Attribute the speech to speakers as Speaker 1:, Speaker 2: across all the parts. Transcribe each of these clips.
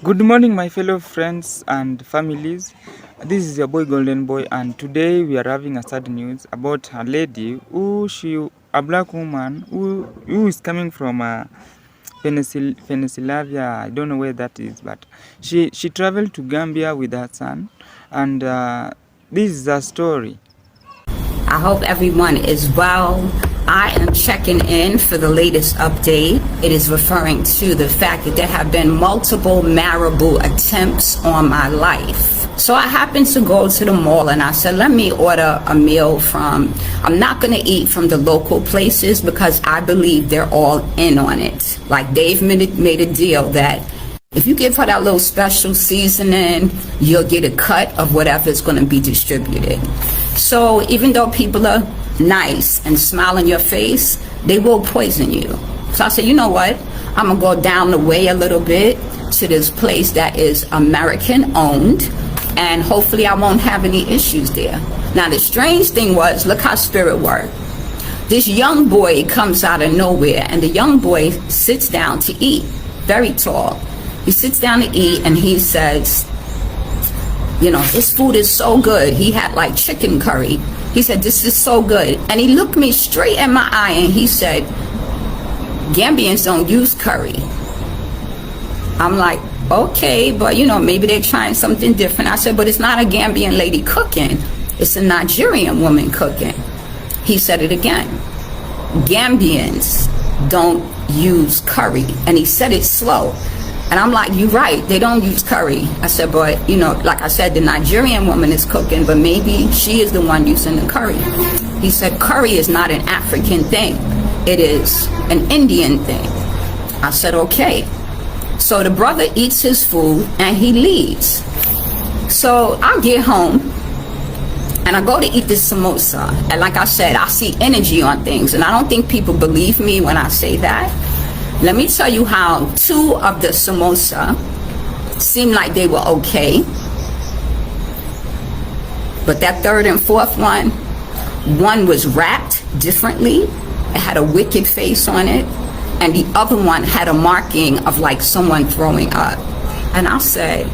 Speaker 1: Good morning, my fellow friends and families. This is your boy Golden Boy, and today we are having a sad news about a lady a black woman who is coming from Pennsylvania. I don't know where that is, but she traveled to Gambia with her son, and this is her story.
Speaker 2: I hope everyone is well. I am checking in for the latest update. It is referring to the fact that there have been multiple marable attempts on my life. So I happened to go to the mall and I said, let me order a meal I'm not going to eat from the local places because I believe they're all in on it. Like they've made a deal that if you give her that little special seasoning, you'll get a cut of whatever's going to be distributed. So even though people are nice and smile in your face, they will poison you. So I said, you know what? I'm going to go down the way a little bit to this place that is American owned, and hopefully I won't have any issues there. Now, the strange thing was, look how spirit worked. This young boy comes out of nowhere, and the young boy sits down to eat, very tall. He sits down to eat and he says, you know, this food is so good. He had like chicken curry. He said, this is so good. And he looked me straight in my eye and he said, Gambians don't use curry. I'm like, okay, but you know, maybe they're trying something different. I said, but it's not a Gambian lady cooking. It's a Nigerian woman cooking. He said it again. Gambians don't use curry. And he said it slow. And I'm like, you're right, they don't use curry. I said, but, you know, like I said, the Nigerian woman is cooking, but maybe she is the one using the curry. He said, curry is not an African thing. It is an Indian thing. I said, okay. So the brother eats his food and he leaves. So I get home and I go to eat this samosa. And like I said, I see energy on things. And I don't think people believe me when I say that. Let me tell you how 2 of the samosa seemed like they were okay. But that 3rd and 4th one was wrapped differently. It had a wicked face on it. And the other one had a marking of like someone throwing up. And I said,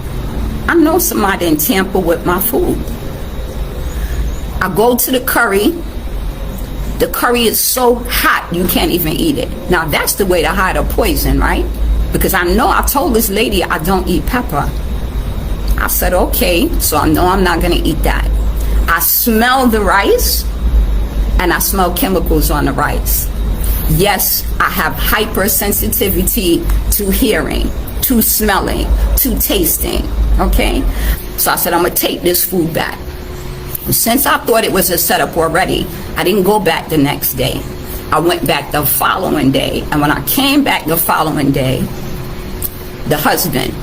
Speaker 2: I know somebody didn't tamper with my food. I go to the curry. The curry is so hot you can't even eat it. Now that's the way to hide a poison, right? Because I know I told this lady I don't eat pepper. I said, okay, so I know I'm not gonna eat that. I smell the rice and I smell chemicals on the rice. Yes, I have hypersensitivity to hearing, to smelling, to tasting, okay? So I said, I'm gonna take this food back. Since I thought it was a setup already, I didn't go back the next day. I went back the following day. And when I came back the following day, the husband,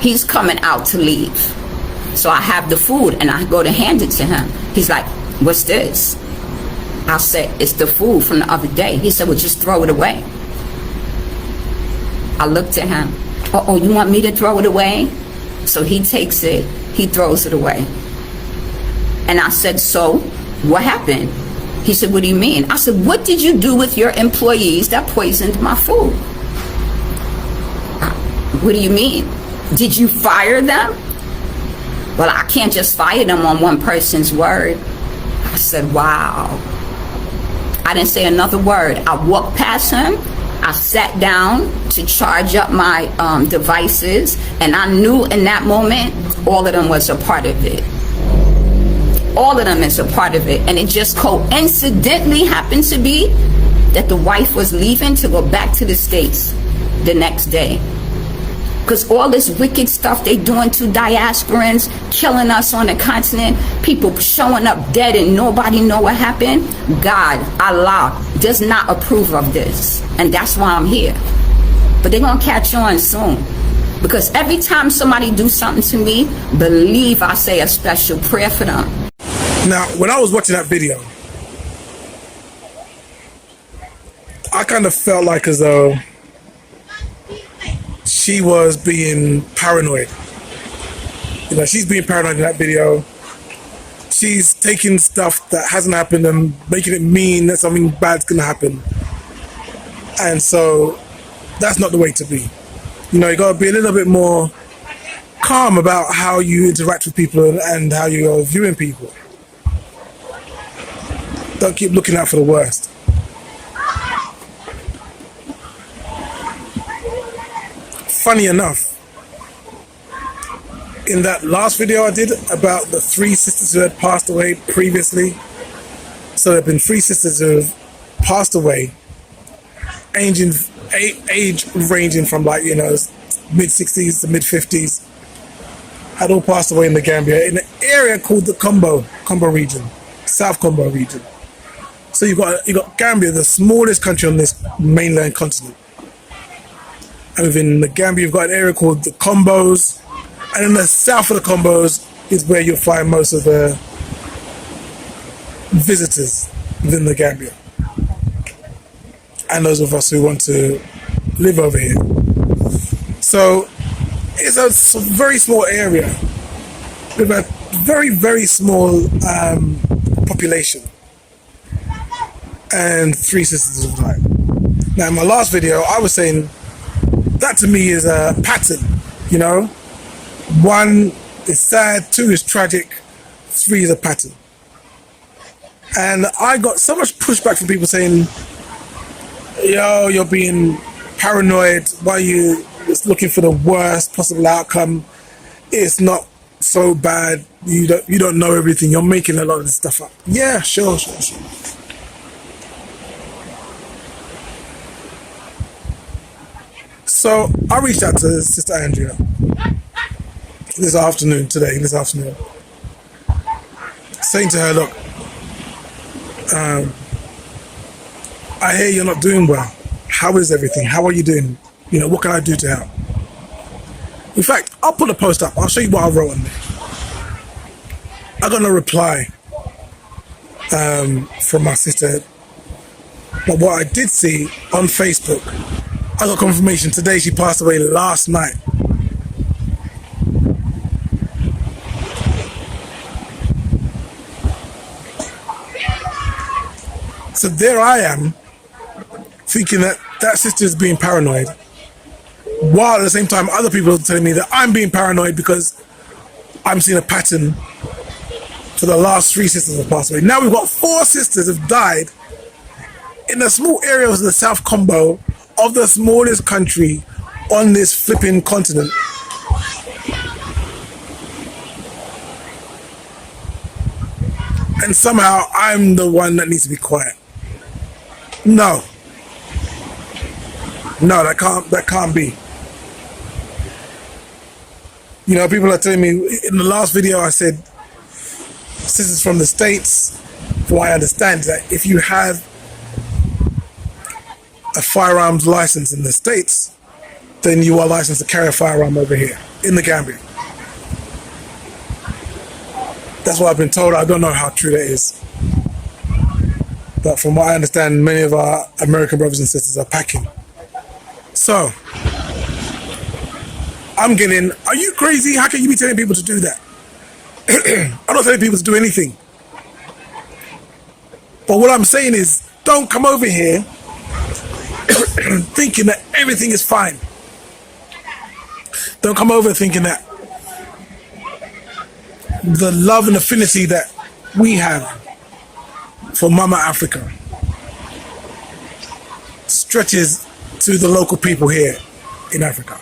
Speaker 2: he's coming out to leave. So I have the food and I go to hand it to him. He's like, what's this? I said, it's the food from the other day. He said, well, just throw it away. I looked at him. Oh, you want me to throw it away? So he takes it, he throws it away. And I said, so what happened? He said, what do you mean? I said, what did you do with your employees that poisoned my food? What do you mean? Did you fire them? Well, I can't just fire them on one person's word. I said, wow. I didn't say another word. I walked past him. I sat down to charge up my devices. And I knew in that moment, all of them was a part of it. All of them is a part of it. And it just coincidentally happened to be that the wife was leaving to go back to the States the next day. Because all this wicked stuff they doing to diasporans, killing us on the continent, people showing up dead and nobody know what happened. God, Allah, does not approve of this. And that's why I'm here. But they're going to catch on soon. Because every time somebody do something to me, believe I say a special prayer for them.
Speaker 3: Now, when I was watching that video, I kind of felt like as though she was being paranoid. You know, she's being paranoid in that video. She's taking stuff that hasn't happened and making it mean that something bad's gonna happen. And so that's not the way to be. You know, you got to be a little bit more calm about how you interact with people and how you're viewing people. Don't keep looking out for the worst. Funny enough, in that last video I did about the 3 sisters who had passed away previously, so there have been 3 sisters who have passed away, age ranging from, like, you know, mid-60s to mid-50s, had all passed away in the Gambia, in an area called the Combo region, South Combo region. So you got Gambia, the smallest country on this mainland continent. And within the Gambia, you've got an area called the Combos, and in the south of the Combos is where you'll find most of the visitors within the Gambia, and those of us who want to live over here. So it's a very small area with a very, very small population, and 3 sisters have died. Now, in my last video, I was saying that to me is a pattern, you know. 1 is sad, 2 is tragic, 3 is a pattern. And I got so much pushback from people saying, yo, you're being paranoid, why are you just looking for the worst possible outcome? It's not so bad, you don't know everything, you're making a lot of this stuff up. Yeah, sure. So I reached out to Sister Andrea this afternoon, saying to her, look, I hear you're not doing well. How is everything? How are you doing? You know, what can I do to help? In fact, I'll put a post up. I'll show you what I wrote on there. I got no reply from my sister. But what I did see on Facebook, I got confirmation today she passed away last night. So there I am, thinking that sister is being paranoid, while at the same time other people are telling me that I'm being paranoid because I'm seeing a pattern for the last 3 sisters that have passed away. Now we've got 4 sisters have died in a small area of the South Combo of the smallest country on this flipping continent. And somehow I'm the one that needs to be quiet. No, that can't be. You know, people are telling me, in the last video I said, sisters from the States, from what I understand, that if you have a firearms license in the States, then you are licensed to carry a firearm over here, in the Gambia. That's what I've been told. I don't know how true that is. But from what I understand, many of our American brothers and sisters are packing. So, I'm getting, are you crazy? How can you be telling people to do that? I'm not telling people to do anything. But what I'm saying is, don't come over here thinking that everything is fine. Don't come over thinking that the love and affinity that we have for Mama Africa stretches to the local people here in Africa.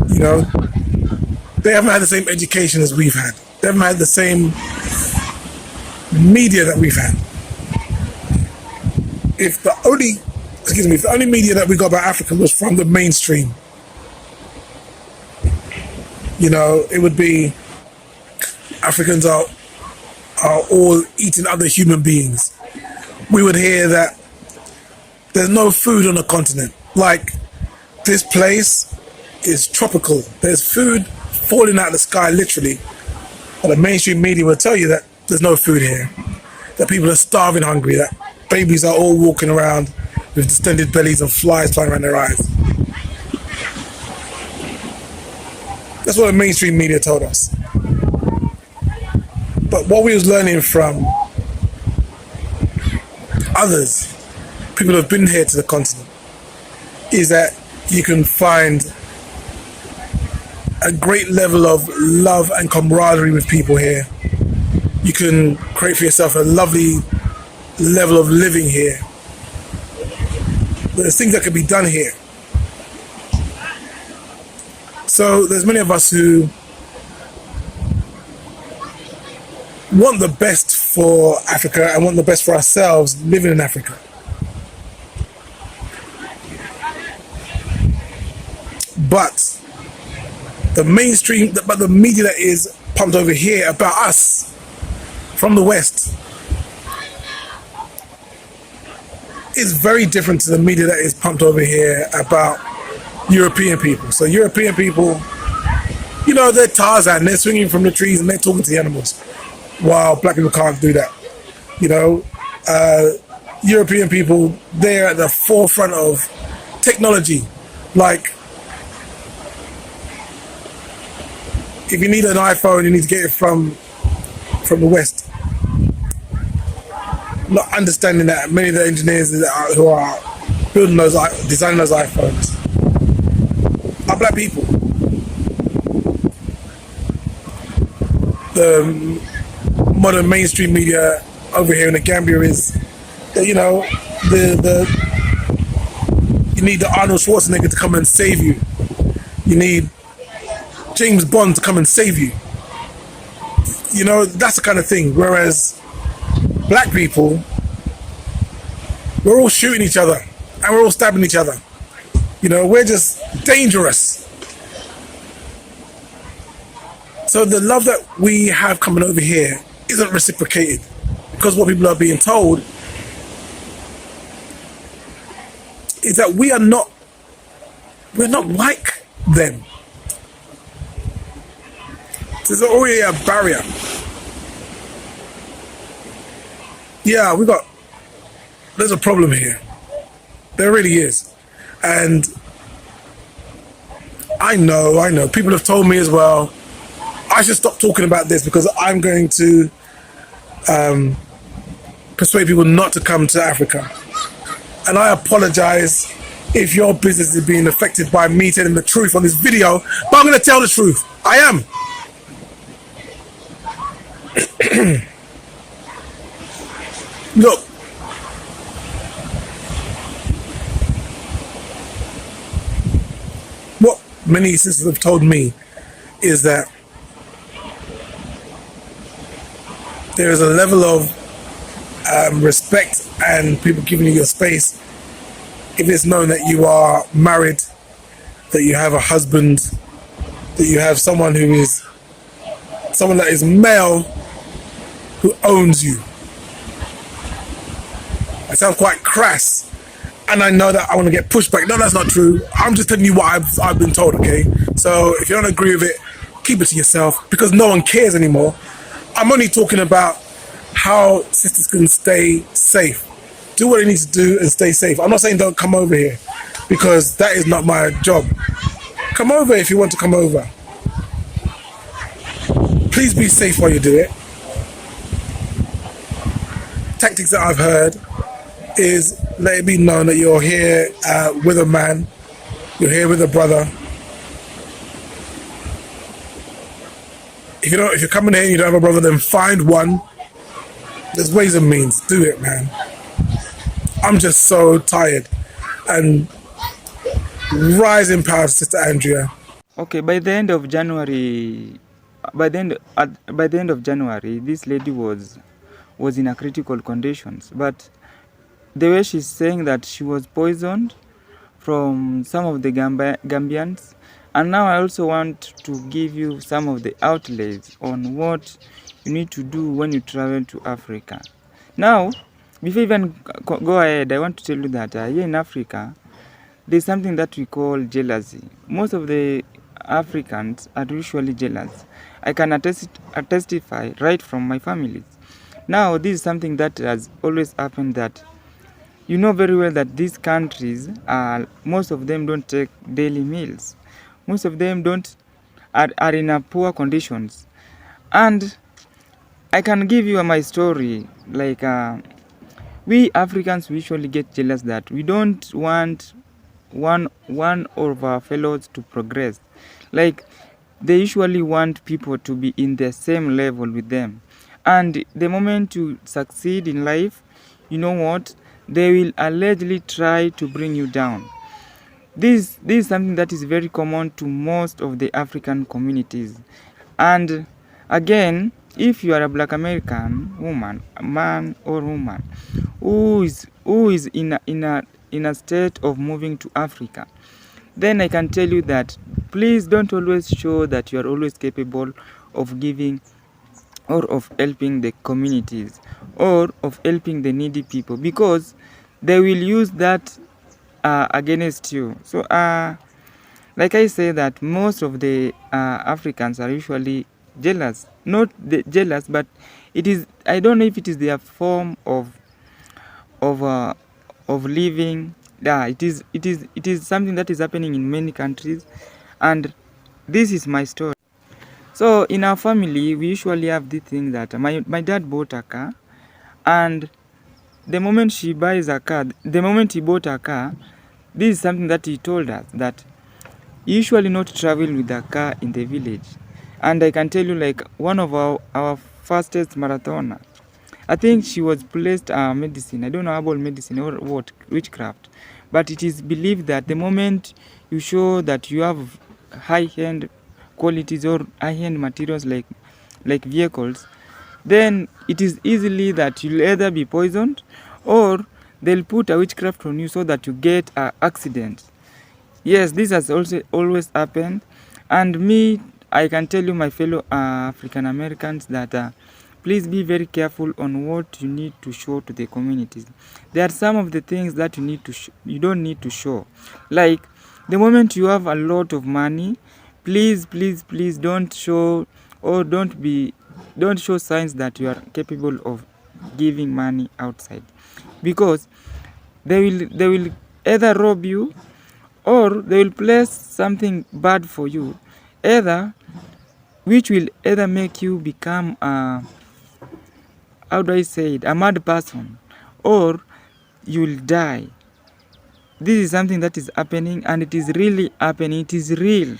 Speaker 3: You know, they haven't had the same education as we've had. They haven't had the same media that we've had. If the only media that we got about Africa was from the mainstream, you know, it would be Africans are all eating other human beings. We would hear that there's no food on the continent. Like, this place is tropical. There's food falling out of the sky, literally. But the mainstream media will tell you that there's no food here. That people are starving hungry. That babies are all walking around with distended bellies and flies flying around their eyes. That's what the mainstream media told us. But what we was learning from others, people who have been here to the continent, is that you can find a great level of love and camaraderie with people here. You can create for yourself a lovely level of living here. There's things that can be done here. So there's many of us who want the best for Africa and want the best for ourselves living in Africa. But the mainstream, but the media that is pumped over here about us from the West is very different to the media that is pumped over here about European people. So European people, you know, they're Tarzan, they're swinging from the trees and they're talking to the animals, while black people can't do that. You know, European people, they're at the forefront of technology. Like, if you need an iPhone, you need to get it from the West. Not understanding that many of the engineers who are building those, designing those iPhones, are black people. The modern mainstream media over here in the Gambia is, you know, you need the Arnold Schwarzenegger to come and save you. You need James Bond to come and save you. You know, that's the kind of thing. Whereas black people, we're all shooting each other and we're all stabbing each other. You know, we're just dangerous. So the love that we have coming over here isn't reciprocated, because what people are being told is that we're not like them. There's already a barrier. Yeah, there's a problem here. There really is. And I know, people have told me as well, I should stop talking about this because I'm going to persuade people not to come to Africa. And I apologize if your business is being affected by me telling the truth on this video, but I'm going to tell the truth. I am. Look, what many sisters have told me is that there is a level of respect and people giving you your space if it's known that you are married, that you have a husband, that you have someone that is male who owns you. I sound quite crass, and I know that I want to get pushback. No, that's not true. I'm just telling you what I've been told, okay? So if you don't agree with it, keep it to yourself, because no one cares anymore. I'm only talking about how sisters can stay safe. Do what they need to do and stay safe. I'm not saying don't come over here, because that is not my job. Come over if you want to come over. Please be safe while you do it. Tactics that I've heard is let it be known that you're here with a man, you're here with a brother. If you're coming here and you don't have a brother, then find one. There's ways and means. Do it, man. I'm just so tired. And rise in power, Sister Andrea.
Speaker 1: Okay, by the end of January, this lady was in a critical conditions, but the way she's saying that she was poisoned from some of the Gambians. And now I also want to give you some of the outlays on what you need to do when you travel to Africa. Now, before I even go ahead, I want to tell you that here in Africa, there's something that we call jealousy. Most of the Africans are usually jealous. I can testify right from my families. Now, this is something that has always happened, that you know very well that these countries, most of them don't take daily meals. Most of them are in a poor conditions. And I can give you my story. Like, we Africans usually get jealous that we don't want one of our fellows to progress. Like, they usually want people to be in the same level with them. And the moment you succeed in life, you know what? They will allegedly try to bring you down. This is something that is very common to most of the African communities. And again, if you are a Black American woman, man or woman, who is in a state of moving to Africa, then I can tell you that please don't always show that you are always capable of giving or of helping the communities or of helping the needy people, because they will use that against you. So like I say, that most of the Africans are usually jealous. Not jealous, but it is, I don't know if it is their form of living. Yeah, it is something that is happening in many countries, and this is my story. So in our family, we usually have this thing that my dad bought a car, and the moment he bought a car, this is something that he told us, that he usually not travel with a car in the village. And I can tell you, like, one of our fastest marathoner, I think she was placed medicine, I don't know, herbal medicine or what, witchcraft. But it is believed that the moment you show that you have high-end qualities or high-end materials like vehicles, then it is easily that you'll either be poisoned or they'll put a witchcraft on you so that you get an accident. Yes, this has also always happened. And me, I can tell you, my fellow African Americans, that please be very careful on what you need to show to the communities. There are some of the things that you don't need to show. Like, the moment you have a lot of money, please don't show, or don't show signs that you are capable of giving money outside, because they will either rob you, or they will place something bad for you, which will either make you become how do I say it, a mad person, or you will die. This is something that is happening, and it is really happening. It is real.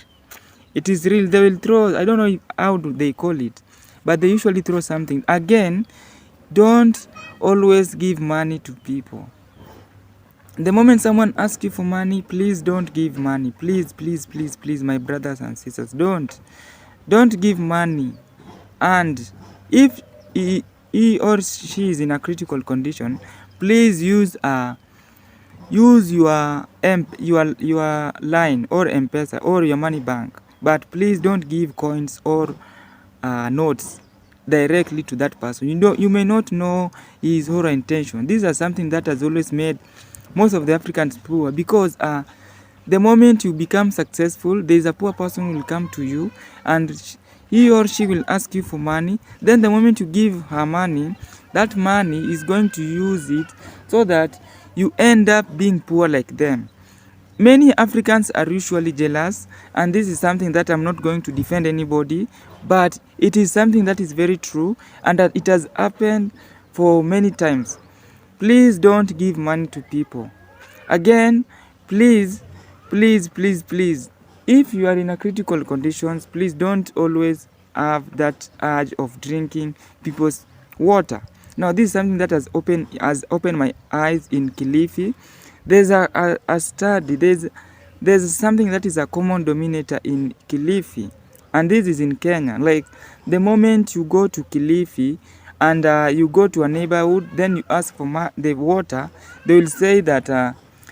Speaker 1: They will throw, I don't know how do they call it, but they usually throw something. Again, don't always give money to people. The moment someone asks you for money, please don't give money. Please, my brothers and sisters, don't give money. And if he or she is in a critical condition, please use your line or M-Pesa or your money bank. But please don't give coins or notes directly to that person. You may not know his or her intention. These are something that has always made most of the Africans poor, because the moment you become successful, there is a poor person who will come to you, and he or she will ask you for money. Then the moment you give her money, that money is going to use it so that you end up being poor like them. Many Africans are usually jealous, and this is something that I'm not going to defend anybody, but it is something that is very true, and that it has happened for many times. Please don't give money to people. Again, please, if you are in a critical conditions, please don't always have that urge of drinking people's water. Now, this is something that has opened my eyes in Kilifi. There's a study, there's something that is a common denominator in Kilifi, and this is in Kenya. Like, the moment you go to Kilifi and you go to a neighborhood, then you ask for the water, they will say that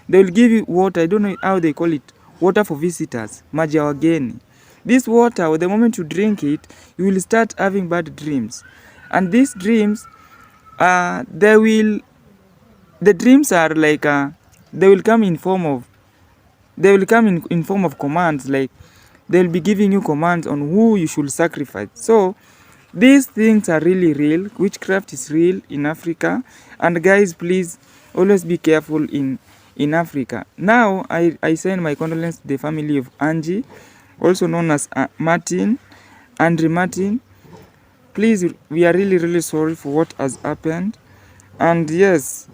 Speaker 1: they will give you water. I don't know how they call it, water for visitors, maji ya wageni. This water, the moment you drink it, you will start having bad dreams, and these dreams, the dreams are like they will come in form of commands. Like, they'll be giving you commands on who you should sacrifice. So these things are really real. Witchcraft is real in Africa, and guys, please always be careful in Africa. Now, I send my condolences to the family of Angie, also known as Andre Martin. Please, we are really sorry for what has happened. And yes,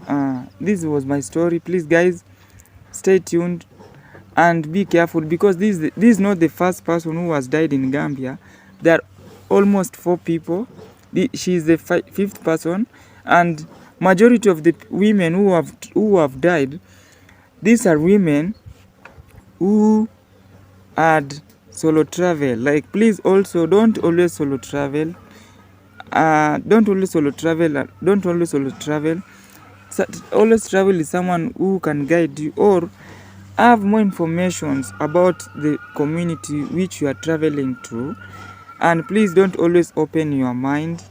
Speaker 1: this was my story. Please, guys, stay tuned. and be careful, because this is not the first person who has died in Gambia. There are almost 4 people. She is the 5th person, and majority of the women who have died, these are women who had solo travel. Like, please also don't always solo travel. Don't always solo travel. Always travel with someone who can guide you or have more information about the community which you are traveling to. And please don't always open your mind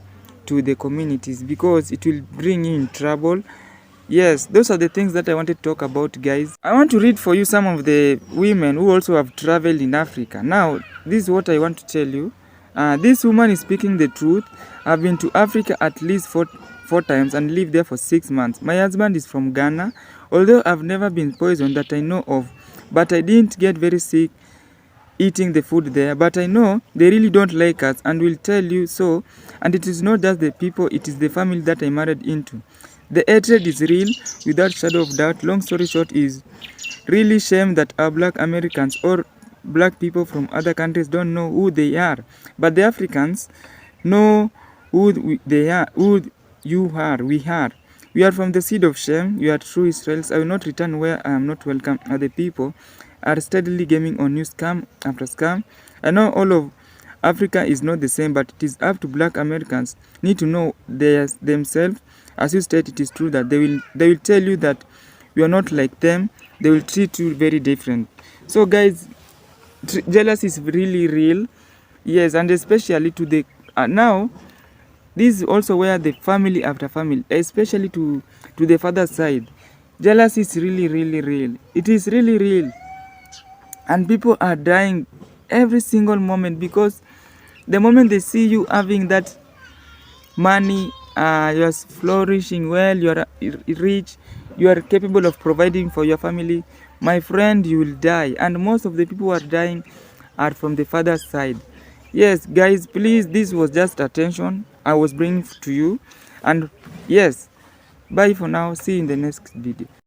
Speaker 1: to the communities, because it will bring you in trouble. Yes, those are the things that I wanted to talk about, guys. I want to read for you some of the women who also have traveled in Africa. Now, this is what I want to tell you. This woman is speaking the truth. I've been to Africa at least four times and lived there for 6 months. My husband is from Ghana, although I've never been poisoned that I know of, but I didn't get very sick eating the food there. But I know they really don't like us and will tell you so. And it is not just the people, it is the family that I married into. The hatred is real, without shadow of doubt. Long story short is really shame that our black Americans or black people from other countries don't know who they are. But the Africans know who they are, who you are, we are. We are from the seed of shame. We are true Israelis. I will not return where I am not welcome. Other people are steadily gaming on new scam after scam. I know all of Africa is not the same, but it is up to black Americans need to know themselves. As you state, it is true that they will tell you that you are not like them. They will treat you very different. So guys, jealousy is really real. Yes, and especially to the now this is also where the family after family, especially to the father's side, jealousy is really real. It is really real, and people are dying every single moment, because the moment they see you having that money, you are flourishing well, you are rich, you are capable of providing for your family, my friend, you will die. And most of the people who are dying are from the father's side. Yes, guys, please, this was just attention I was bringing to you. And yes, bye for now. See you in the next video.